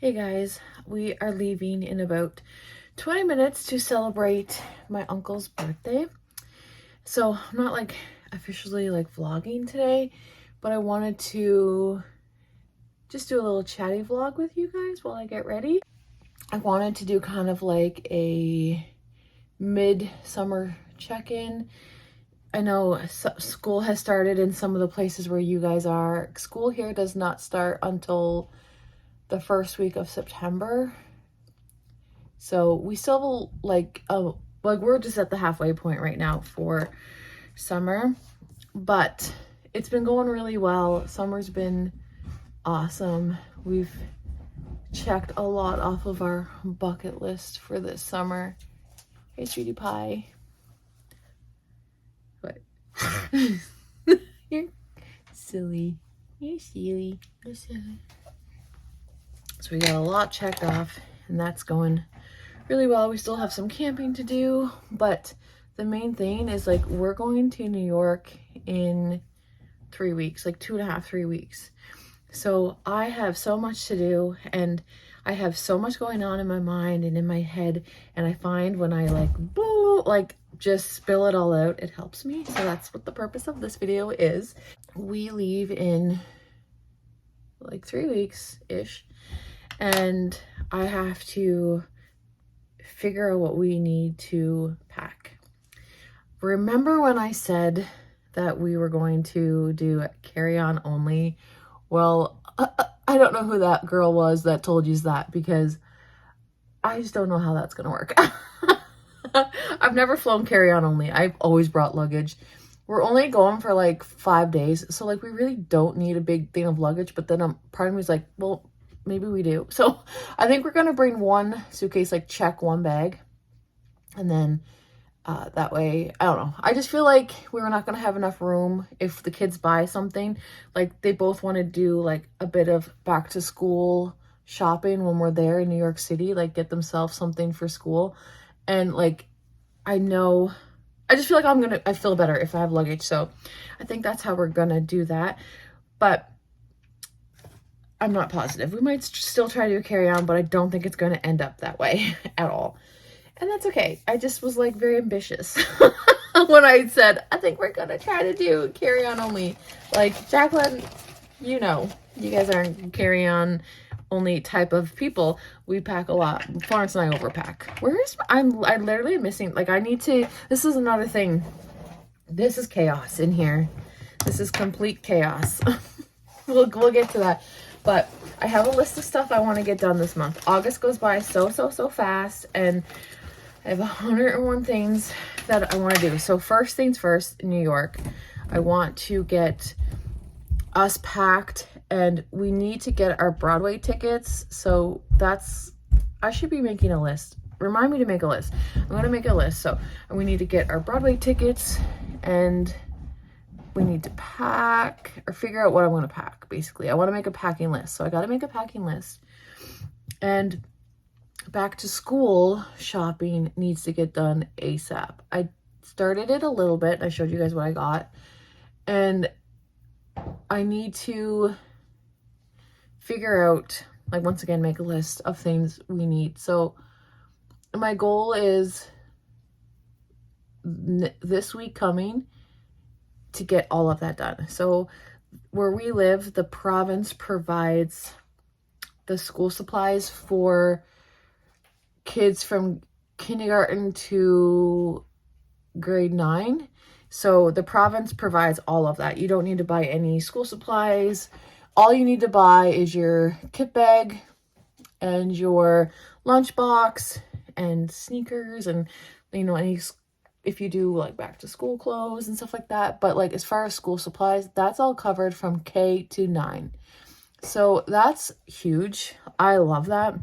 Hey guys, we are leaving in about 20 minutes to celebrate my uncle's birthday. So I'm not like officially like vlogging today, but I wanted to just do a little chatty vlog with you guys while I get ready. I wanted to do kind of like a mid-summer check-in. I know school has started in some of the places where you guys are. School here does not start until the first week of September. So we still like we're just at the halfway point right now for summer, but it's been going really well. Summer's been awesome. We've checked a lot off of our bucket list for this summer. Hey, sweetie pie. What? You're silly. You're silly. You're silly. So we got a lot checked off, and that's going really well. We still have some camping to do, but the main thing is like we're going to New York in 3 weeks, like 2.5, 3 weeks. So I have so much to do, and I have so much going on in my mind and in my head, and I find when I like just spill it all out, it helps me. So that's what the purpose of this video is. We leave in like 3 weeks ish, and I have to figure out what we need to pack. Remember when I said that we were going to do carry-on only? Well, I don't know who that girl was that told you that, because I just don't know how that's gonna work. I've never flown carry-on only. I've always brought luggage. We're only going for like 5 days, so like we really don't need a big thing of luggage. But then part of me is like, well, maybe we do. So I think we're gonna bring one suitcase, like check one bag, and then that way, I don't know. I just feel like we were not gonna have enough room if the kids buy something. Like they both want to do like a bit of back to school shopping when we're there in New York City, like get themselves something for school. And like, I just feel like I feel better if I have luggage. So I think that's how we're gonna do that. But I'm not positive. We might still try to carry on, but I don't think it's going to end up that way at all. And that's okay. I just was like very ambitious when I said, I think we're going to try to do carry on only. Like, Jacqueline, you know, you guys aren't carry on only type of people. We pack a lot. Florence and I overpack. I'm literally missing, like, this is another thing. This is chaos in here. This is complete chaos. We'll get to that. But I have a list of stuff I want to get done this month. August goes by so fast, and I have 101 things that I want to do. So first things first, in New York, I want to get us packed, and we need to get our Broadway tickets. So I should be making a list. Remind me to make a list. I'm going to make a list. So we need to get our Broadway tickets, and we need to pack or figure out what I want to pack. Basically, I want to make a packing list. So I got to make a packing list. And back to school shopping needs to get done ASAP. I started it a little bit. I showed you guys what I got. And I need to figure out, like, once again, make a list of things we need. So my goal is this week coming to get all of that done. So where we live, the province provides the school supplies for kids from kindergarten to grade 9. So the province provides all of that. You don't need to buy any school supplies. All you need to buy is your kit bag and your lunchbox and sneakers, and any if you do like back to school clothes and stuff like that. But like as far as school supplies, that's all covered from K to 9. So that's huge. I love that.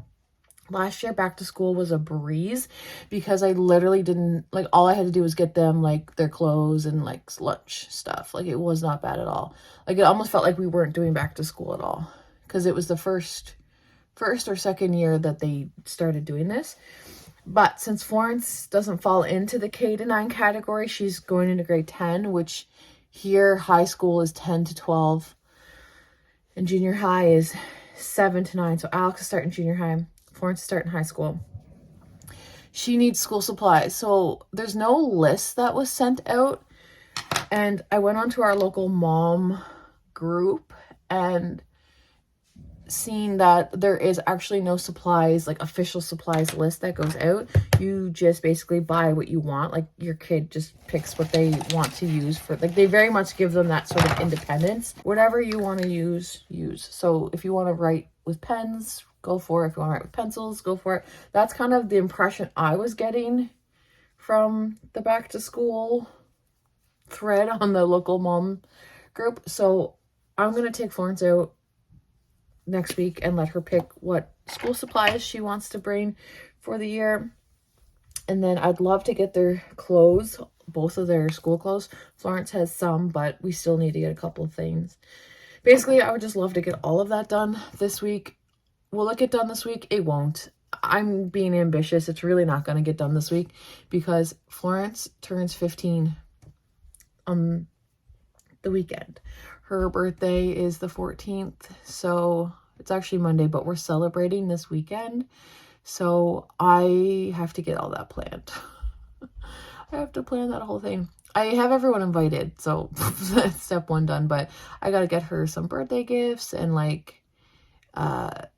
Last year back to school was a breeze because I literally didn't, like, all I had to do was get them like their clothes and like lunch stuff. Like it was not bad at all. Like it almost felt like we weren't doing back to school at all, because it was the first or second year that they started doing this. But since Florence doesn't fall into the K to 9 category, she's going into grade 10, which here high school is 10 to 12 and junior high is 7 to 9. So Alex is starting junior high. Florence is starting high school. She needs school supplies. So there's no list that was sent out. And I went onto our local mom group and seen that there is actually no supplies, like official supplies list that goes out. You just basically buy what you want. Like your kid just picks what they want to use for, like they very much give them that sort of independence. Whatever you want to use. So if you want to write with pens, go for it. If you want to write with pencils, go for it. That's kind of the impression I was getting from the back to school thread on the local mom group. So I'm going to take Florence out next week and let her pick what school supplies she wants to bring for the year. And then I'd love to get their clothes, both of their school clothes. Florence has some, but we still need to get a couple of things. Basically, I would just love to get all of that done this week. Will it get done this week? It won't. I'm being ambitious. It's really not going to get done this week because Florence turns 15 on the weekend. Her birthday is the 14th, so it's actually Monday, but we're celebrating this weekend. So I have to get all that planned. I have to plan that whole thing. I have everyone invited, so that's step 1 done, but I got to get her some birthday gifts and like,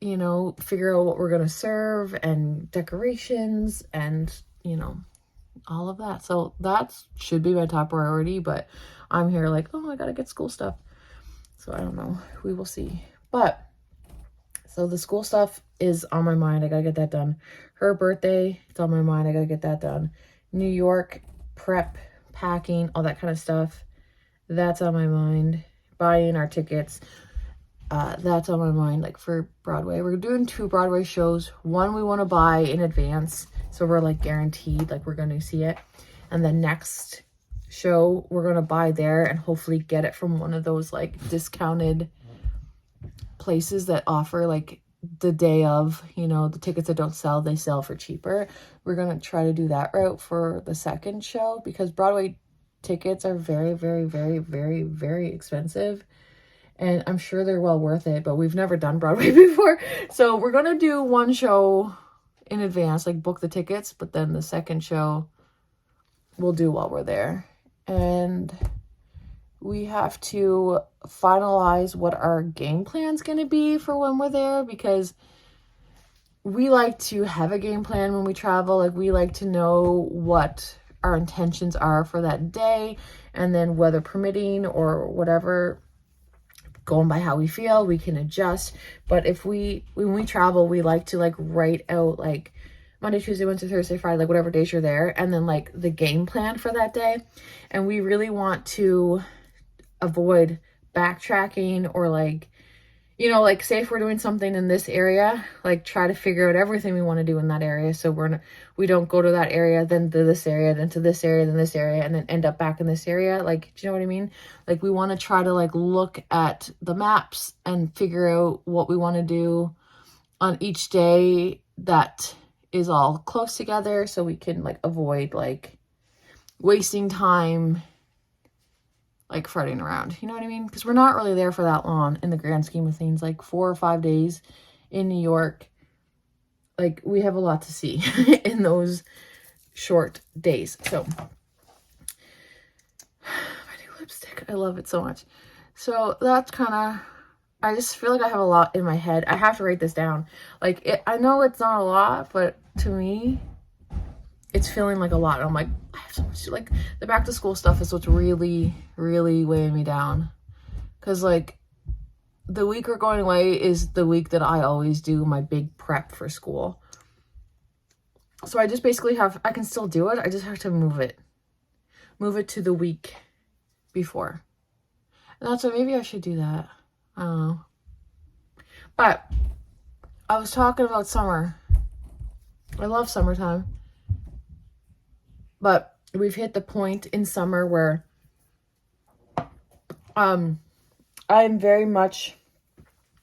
you know, figure out what we're going to serve and decorations and, you know, all of that. So that should be my top priority, but I'm here like, oh, I got to get school stuff. So I don't know. We will see. But so the school stuff is on my mind. I got to get that done. Her birthday, it's on my mind. I got to get that done. New York, prep, packing, all that kind of stuff. That's on my mind. Buying our tickets. That's on my mind. Like for Broadway, we're doing 2 Broadway shows. One we want to buy in advance. So we're like guaranteed, like we're going to see it. And the next show we're going to buy there and hopefully get it from one of those like discounted places that offer like the day of, you know, the tickets that don't sell, they sell for cheaper. We're going to try to do that route for the second show because Broadway tickets are very, very, very, very, very expensive. And I'm sure they're well worth it, but we've never done Broadway before. So we're going to do one show in advance, like book the tickets, but then the second show we'll do while we're there. And we have to finalize what our game plan's going to be for when we're there because we like to have a game plan when we travel. Like we like to know what our intentions are for that day and then weather permitting or whatever, going by how we feel, we can adjust. But when we travel, we like to like write out like Monday, Tuesday, Wednesday, Thursday, Friday, like whatever days you're there, and then like the game plan for that day. And we really want to avoid backtracking or like, you know, like say if we're doing something in this area, like try to figure out everything we want to do in that area. So we don't go to that area, then to this area, then to this area, then this area, and then end up back in this area. Like, do you know what I mean? Like we want to try to like look at the maps and figure out what we want to do on each day that is all close together so we can like avoid like wasting time like farting around, you know what I mean? Because we're not really there for that long in the grand scheme of things, like 4 or 5 days in New York. Like we have a lot to see in those short days. So my new lipstick, I love it so much. So that's kind of, I just feel like I have a lot in my head. I have to write this down. Like I know it's not a lot, but to me it's feeling like a lot. And I'm like, I have so much to, like the back to school stuff is what's really, really weighing me down. Cause like the week we're going away is the week that I always do my big prep for school. So I just basically I can still do it. I just have to move it to the week before. And that's why maybe I should do that. I don't know. But I was talking about summer. I love summertime. But we've hit the point in summer where I'm very much,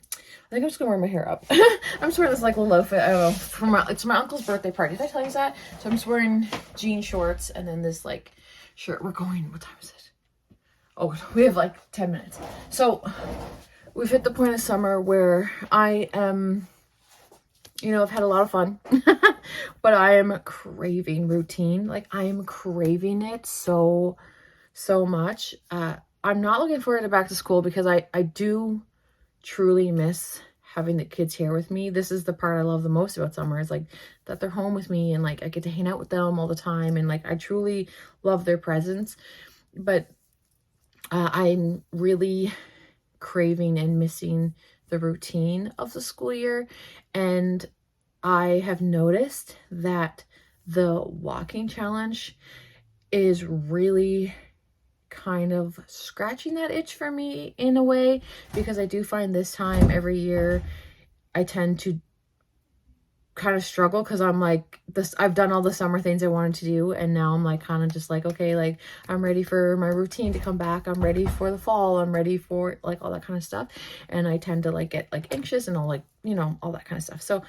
I think I'm just gonna wear my hair up. I'm just wearing this like little outfit, I don't know, it's my uncle's birthday party. Did I tell you that? So I'm just wearing jean shorts and then this like shirt. We're going, what time is it? Oh, we have like 10 minutes. So we've hit the point of summer where I am, you know, I've had a lot of fun, but I am craving routine. Like, I am craving it so much. I'm not looking forward to back to school because I do truly miss having the kids here with me. This is the part I love the most about summer, is like that they're home with me and like I get to hang out with them all the time, and like I truly love their presence. But I'm really craving and missing the routine of the school year. And I have noticed that the walking challenge is really kind of scratching that itch for me in a way, because I do find this time every year I tend to kind of struggle, because I'm like, this, I've done all the summer things I wanted to do, and now I'm like kind of just like, okay, like I'm ready for my routine to come back, I'm ready for the fall, I'm ready for like all that kind of stuff, and I tend to like get like anxious and all, like, you know, all that kind of stuff. So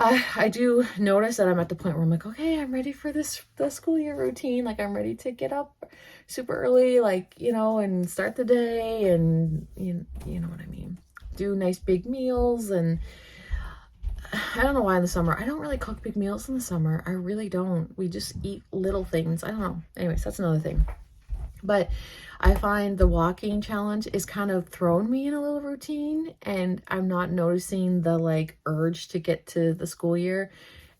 I do notice that I'm at the point where I'm like, okay, I'm ready for the school year routine. Like, I'm ready to get up super early, like, you know, and start the day, and you know what I mean, do nice big meals. And I don't know why in the summer, I don't really cook big meals in the summer. I really don't. We just eat little things. I don't know. Anyways, that's another thing. But I find the walking challenge is kind of thrown me in a little routine, and I'm not noticing the like urge to get to the school year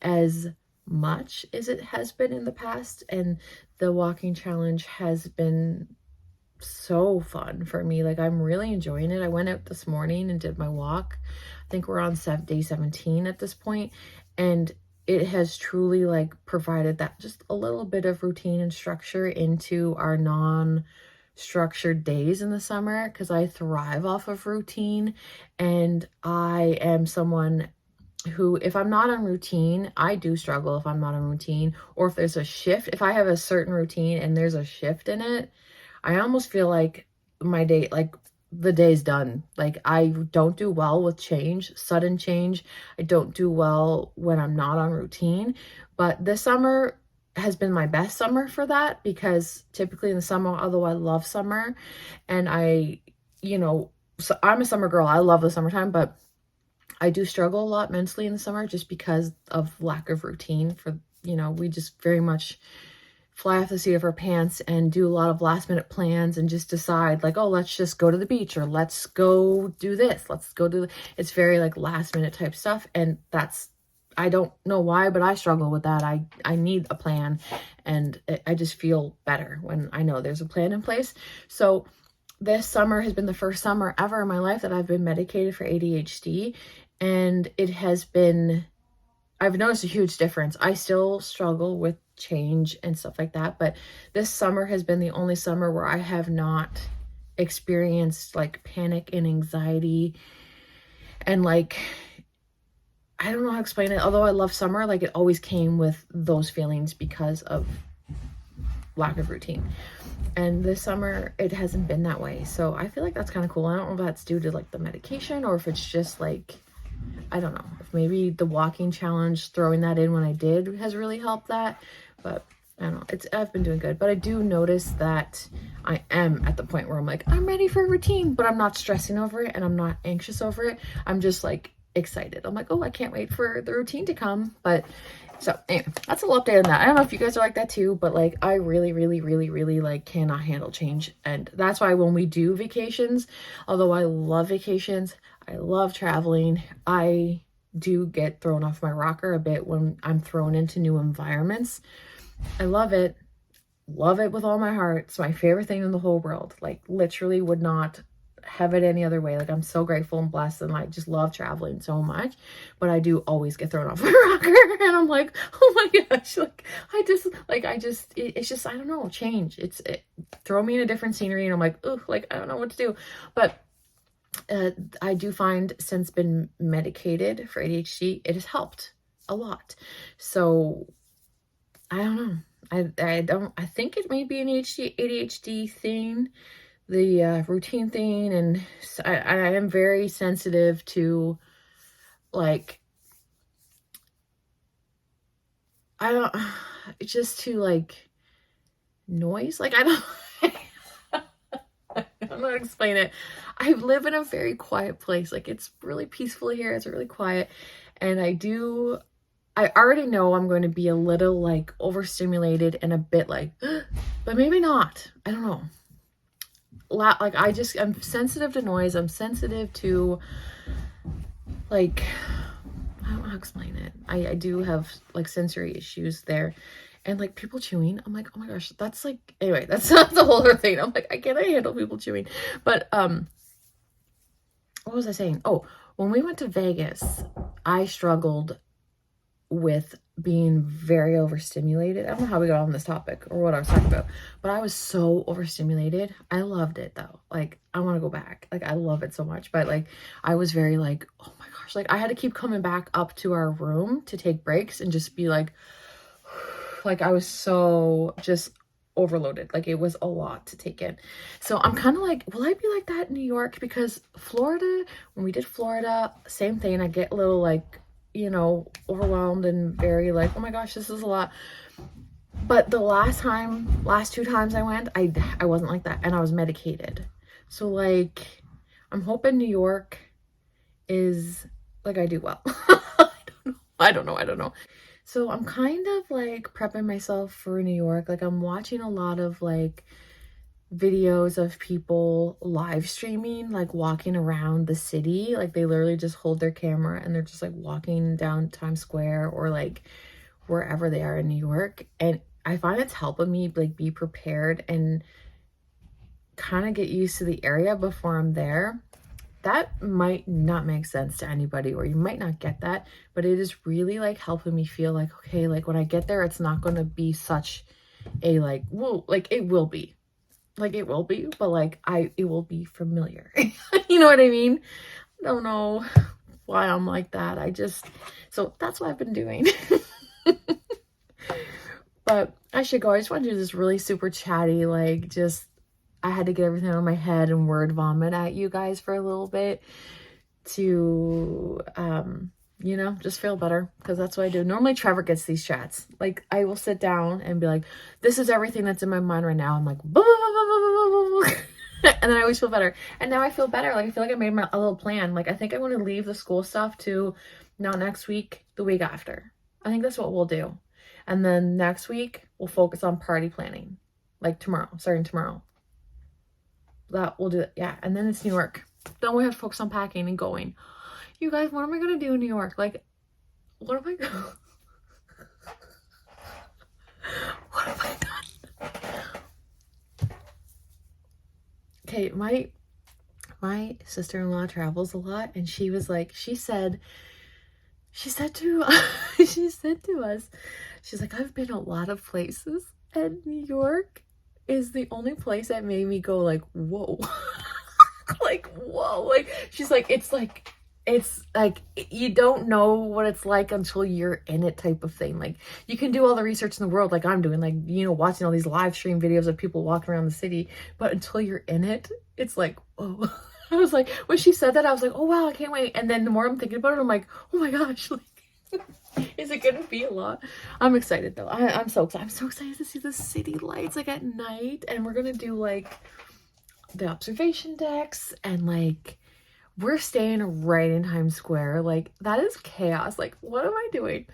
as much as it has been in the past. And the walking challenge has been so fun for me. Like, I'm really enjoying it. I went out this morning and did my walk. I think we're on day 17 at this point, and it has truly like provided that just a little bit of routine and structure into our non-structured days in the summer, because I thrive off of routine. And I am someone who, if I'm not on routine, I do struggle if I'm not on routine, or if there's a shift. If I have a certain routine and there's a shift in it, I almost feel like my day, like the day's done. Like, I don't do well with change, sudden change. I don't do well when I'm not on routine. But this summer has been my best summer for that, because typically in the summer, although I love summer and I, you know, so I'm a summer girl. I love the summertime, but I do struggle a lot mentally in the summer just because of lack of routine. For, you know, we just very much fly off the seat of our pants and do a lot of last minute plans and just decide like, oh, let's just go to the beach, or let's go do this, let's go do, it's very like last minute type stuff. And that's, I don't know why, but I struggle with that. I need a plan, and I just feel better when I know there's a plan in place. So this summer has been the first summer ever in my life that I've been medicated for ADHD, and it has been, I've noticed a huge difference. I still struggle with change and stuff like that, but this summer has been the only summer where I have not experienced like panic and anxiety, and like, I don't know how to explain it. Although I love summer, like it always came with those feelings because of lack of routine. And this summer it hasn't been that way. So I feel like that's kind of cool. I don't know if that's due to like the medication, or if it's just like, I don't know, if maybe the walking challenge, throwing that in when I did, has really helped that. But I don't know, I've been doing good. But I do notice that I am at the point where I'm like, I'm ready for a routine, but I'm not stressing over it and I'm not anxious over it. I'm just like excited. I'm like, oh, I can't wait for the routine to come. But so anyway, that's a little update on that. I don't know if you guys are like that too, but like I really like cannot handle change. And that's why when we do vacations, although I love vacations, I love traveling, I do get thrown off my rocker a bit when I'm thrown into new environments. I love it with all my heart. It's my favorite thing in the whole world. Like, literally would not have it any other way. Like, I'm so grateful and blessed, and I just love traveling so much. But I do always get thrown off my rocker, and I'm like, oh my gosh, like it's just, I don't know, change. Throw me in a different scenery and I'm like, oh, like I don't know what to do. But I do find, since been medicated for ADHD, it has helped a lot. So I don't know. I think it may be an ADHD thing, the routine thing. And I am very sensitive to, like, I don't, just to like noise. Like, I don't, I'm not explain it. I live in a very quiet place. Like, it's really peaceful here. It's really quiet. And I already know I'm going to be a little like overstimulated and a bit like, but maybe not. I don't know. Like, I'm sensitive to noise. I'm sensitive to, like, I don't know how to explain it. I do have like sensory issues there. And like people chewing, I'm like, oh my gosh, that's like, anyway, that's not the whole other thing. I'm like, I can't handle people chewing. But what was I saying? Oh, when we went to Vegas, I struggled with being very overstimulated. I don't know how we got on this topic or what I was talking about, but I was so overstimulated. I loved it though. Like, I want to go back. Like, I love it so much. But like, I was very like, oh my gosh, like I had to keep coming back up to our room to take breaks and just be like I was so just overloaded. Like, it was a lot to take in. So I'm kind of like, will I be like that in New York? Because Florida, when we did Florida, same thing. I get a little like, you know, overwhelmed and very like, oh my gosh, this is a lot. But the last two times I went, I wasn't like that, and I was medicated. So like, I'm hoping New York is like, I do well. I don't know. So I'm kind of like prepping myself for New York. Like, I'm watching a lot of like videos of people live streaming, like walking around the city. Like, they literally just hold their camera and they're just like walking down Times Square or like wherever they are in New York. And I find it's helping me like be prepared and kind of get used to the area before I'm there. That might not make sense to anybody, or you might not get that, but it is really like helping me feel like, okay, like when I get there, it's not going to be such a like, whoa, like it will be, but like it will be familiar. You know what I mean? I don't know why I'm like that. So that's what I've been doing. But I should go. I just want to do this really super chatty, like, just, I had to get everything out of my head and word vomit at you guys for a little bit to, you know, just feel better, because that's what I do. Normally Trevor gets these chats. Like, I will sit down and be like, this is everything that's in my mind right now. I'm like, blah, blah, blah, blah, blah, blah. And then I always feel better. And now I feel better. Like, I feel like I made a little plan. Like, I think I want to leave the school stuff to not next week, the week after. I think that's what we'll do. And then next week we'll focus on party planning, like starting tomorrow. That we'll do it. Yeah. And then it's New York. Then we have to focus on packing and going. You guys, what am I going to do in New York? Like, what am I going what have I done? Okay, my sister-in-law travels a lot, and she was like, she said to us, she's like, I've been a lot of places, and New York is the only place that made me go like, whoa. Like, whoa. Like, she's like, it's like you don't know what it's like until you're in it, type of thing. Like, you can do all the research in the world like I'm doing, like, you know, watching all these live stream videos of people walking around the city, but until you're in it, it's like, whoa. I was like, when she said that, I was like, oh wow, I can't wait. And then the more I'm thinking about it, I'm like, oh my gosh, like, is it gonna be a lot? I'm excited though. I'm so excited. I'm so excited to see the city lights like at night, and we're gonna do like the observation decks, and like we're staying right in Times Square. Like, that is chaos. Like, what am I doing?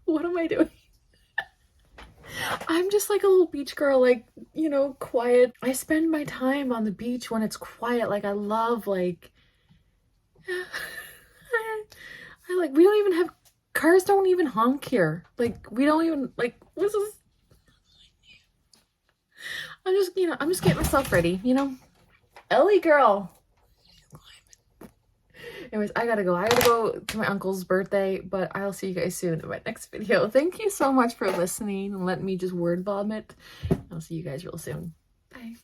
What am I doing? I'm just like a little beach girl, like, you know, quiet. I spend my time on the beach when it's quiet. Like, I love, like, I like, we don't even have, cars don't even honk here. Like, we don't even, like, what's this? I'm just, you know, I'm just getting myself ready, you know? Ellie girl. Anyways, I gotta go to my uncle's birthday, but I'll see you guys soon in my next video. Thank you so much for listening and letting me just word vomit. I'll see you guys real soon. Bye.